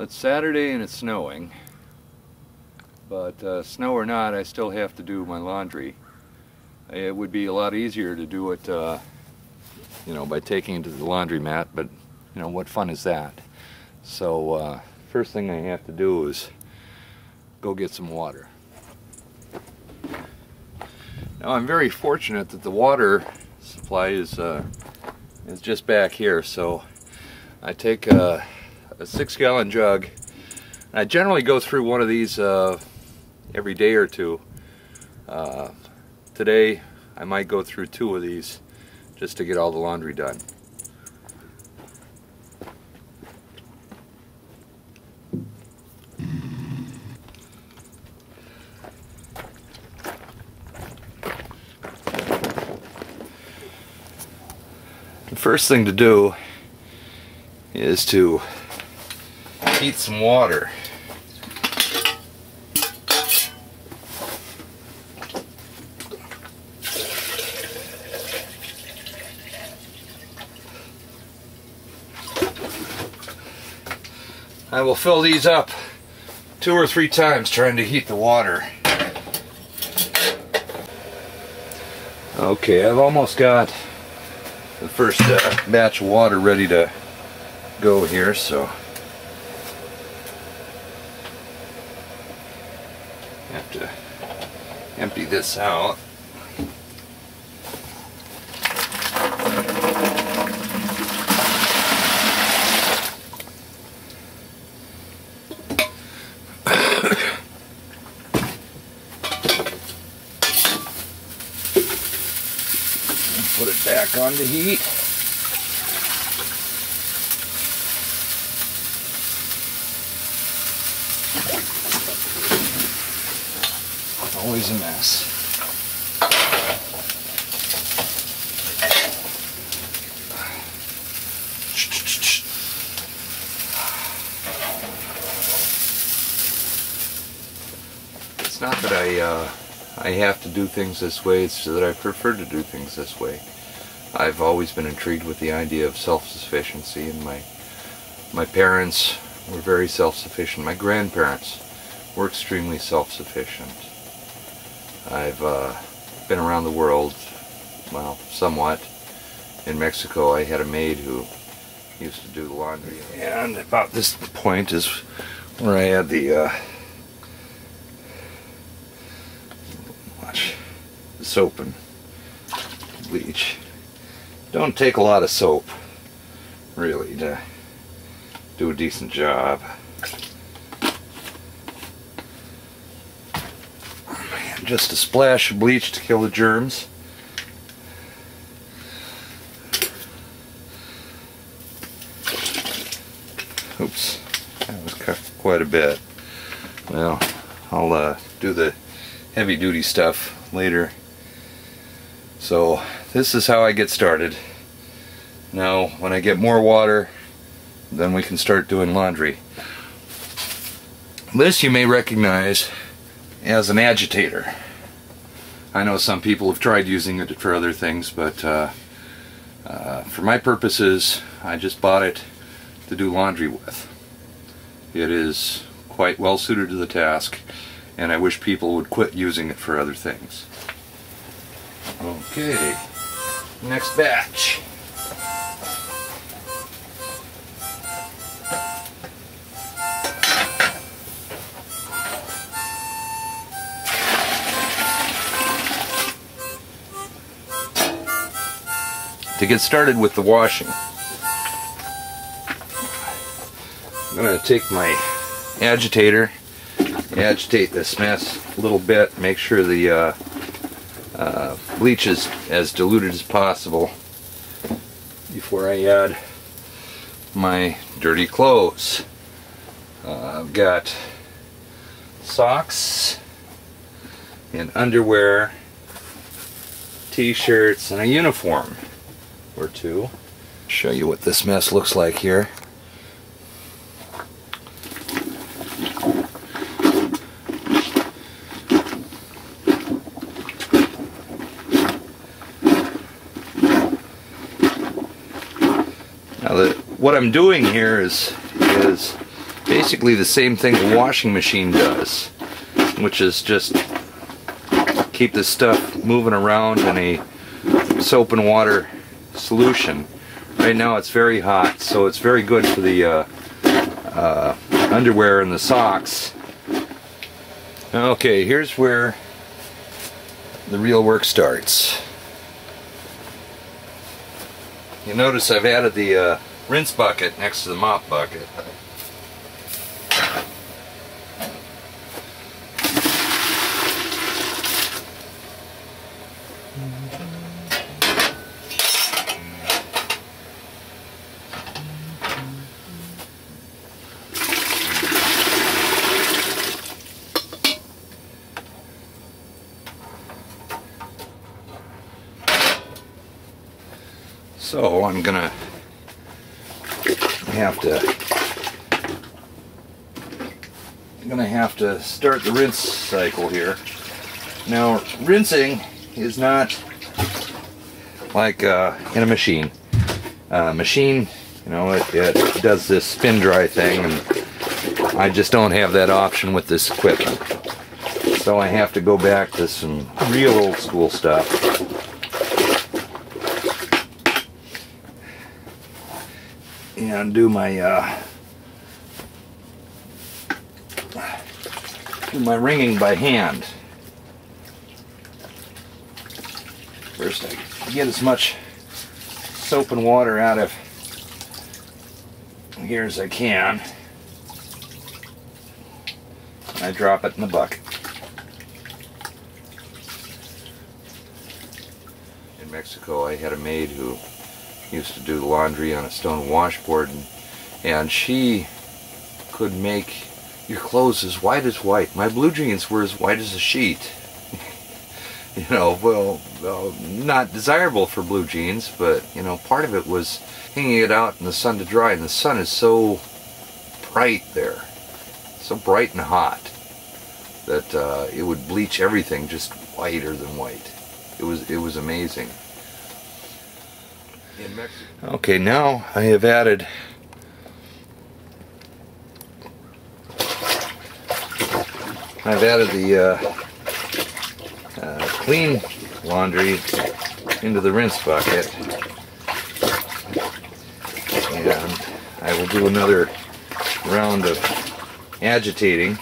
Well, it's Saturday and it's snowing, but snow or not, I still have to do my laundry. It would be a lot easier to do it, you know, by taking it to the laundromat, but you know, what fun is that? So first thing I have to do is go get some water. Now I'm very fortunate that the water supply is just back here, so I take a 6-gallon jug. I generally go through one of these every day or two. Today I might go through 2 of these just to get all the laundry done. The first thing to do is to heat some water. I will fill these up 2 or 3 times trying to heat the water. Okay, I've almost got the first batch of water ready to go here, so I have to empty this out. Put it back on to heat. Always a mess. It's not that I have to do things this way, it's that I prefer to do things this way. I've always been intrigued with the idea of self-sufficiency, and my parents were very self-sufficient. My grandparents were extremely self-sufficient. I've been around the world, well, somewhat. In Mexico I had a maid who used to do the laundry, and about this point is where I had the soap and bleach. Don't take a lot of soap, really, to do a decent job. And just a splash of bleach to kill the germs. Oops, that was quite a bit. Well, I'll do the heavy-duty stuff later. So this is how I get started. Now when I get more water, then we can start doing laundry. This you may recognize as an agitator. I know some people have tried using it for other things, but for my purposes I just bought it to do laundry with. It is quite well suited to the task, and I wish people would quit using it for other things. Okay, next batch. To get started with the washing, I'm going to take my agitator, agitate this mess a little bit, make sure the bleach is as diluted as possible before I add my dirty clothes. I've got socks and underwear, t-shirts, and a uniform or 2. Show you what this mess looks like here. Now what I'm doing here is basically the same thing the washing machine does, which is just keep this stuff moving around in a soap and water solution. Right now it's very hot, so it's very good for the underwear and the socks. Okay, here's where the real work starts. You notice I've added the rinse bucket next to the mop bucket. So I'm gonna have to start the rinse cycle here. Now, rinsing is not like in a machine. Machine, you know, it does this spin dry thing, and I just don't have that option with this equipment. So I have to go back to some real old school stuff. And do my wringing by hand. First, I get as much soap and water out of here as I can. And I drop it in the bucket. In Mexico, I had a maid who used to do the laundry on a stone washboard, and she could make your clothes as white as white. My blue jeans were as white as a sheet. You know, well, not desirable for blue jeans, but you know, part of it was hanging it out in the sun to dry, and the sun is so bright there, so bright and hot, that it would bleach everything just whiter than white. It was amazing. In Mexico. Okay, now I have added the clean laundry into the rinse bucket, and I will do another round of agitating.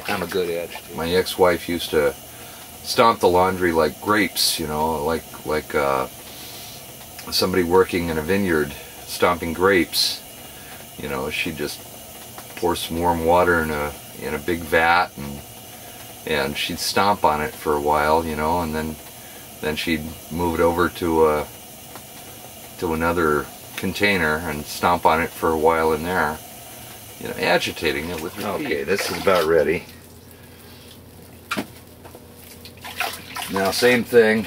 I'm a good agitator. My ex-wife used to stomp the laundry like grapes, you know, like somebody working in a vineyard stomping grapes. You know, she'd just pour some warm water in a big vat, and she'd stomp on it for a while, you know, and then she'd move it over to another container and stomp on it for a while in there, you know, agitating it with repeat. Okay, this is about ready. Now, same thing.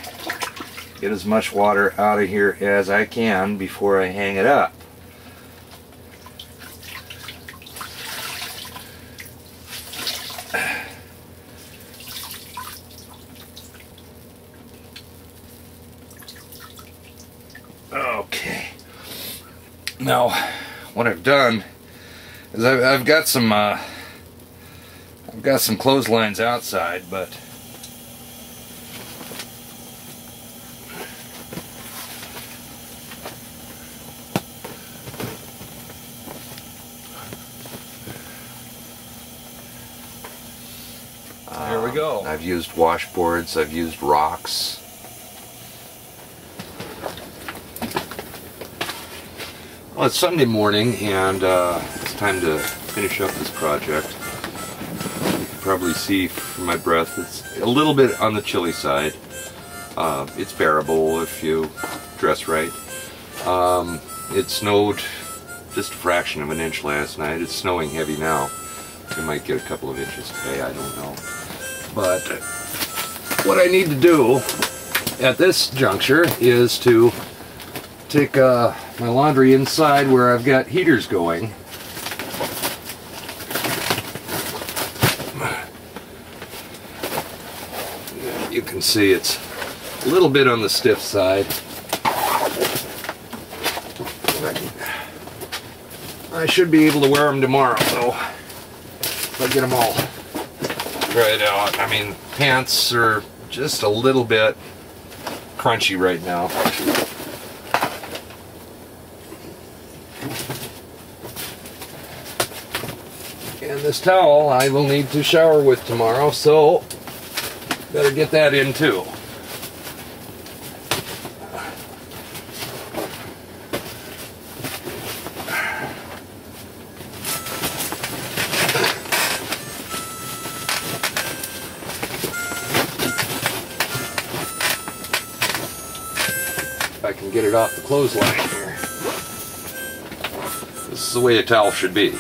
Get as much water out of here as I can before I hang it up. Okay. Now, what I've done is I've got some clotheslines outside, but there we go. I've used washboards, I've used rocks. Well, it's Sunday morning, and it's time to finish up this project. You can probably see from my breath, it's a little bit on the chilly side. It's bearable if you dress right. It snowed just a fraction of an inch last night. It's snowing heavy now. We might get a couple of inches today, I don't know. But what I need to do at this juncture is to take my laundry inside where I've got heaters going. You can see it's a little bit on the stiff side. I should be able to wear them tomorrow, though. If I get them all dried out. I mean, pants are just a little bit crunchy right now. And this towel I will need to shower with tomorrow, so better get that in too. If I can get it off the clothesline here. This is the way a towel should be.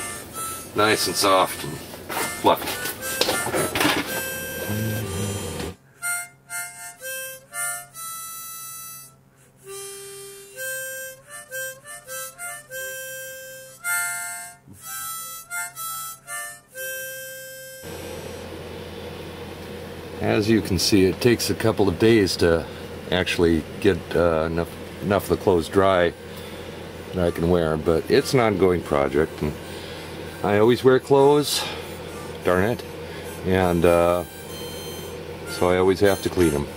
Nice and soft and fluffy. As you can see, it takes a couple of days to actually get enough of the clothes dry that I can wear, but it's an ongoing project, and I always wear clothes, darn it, and so I always have to clean them.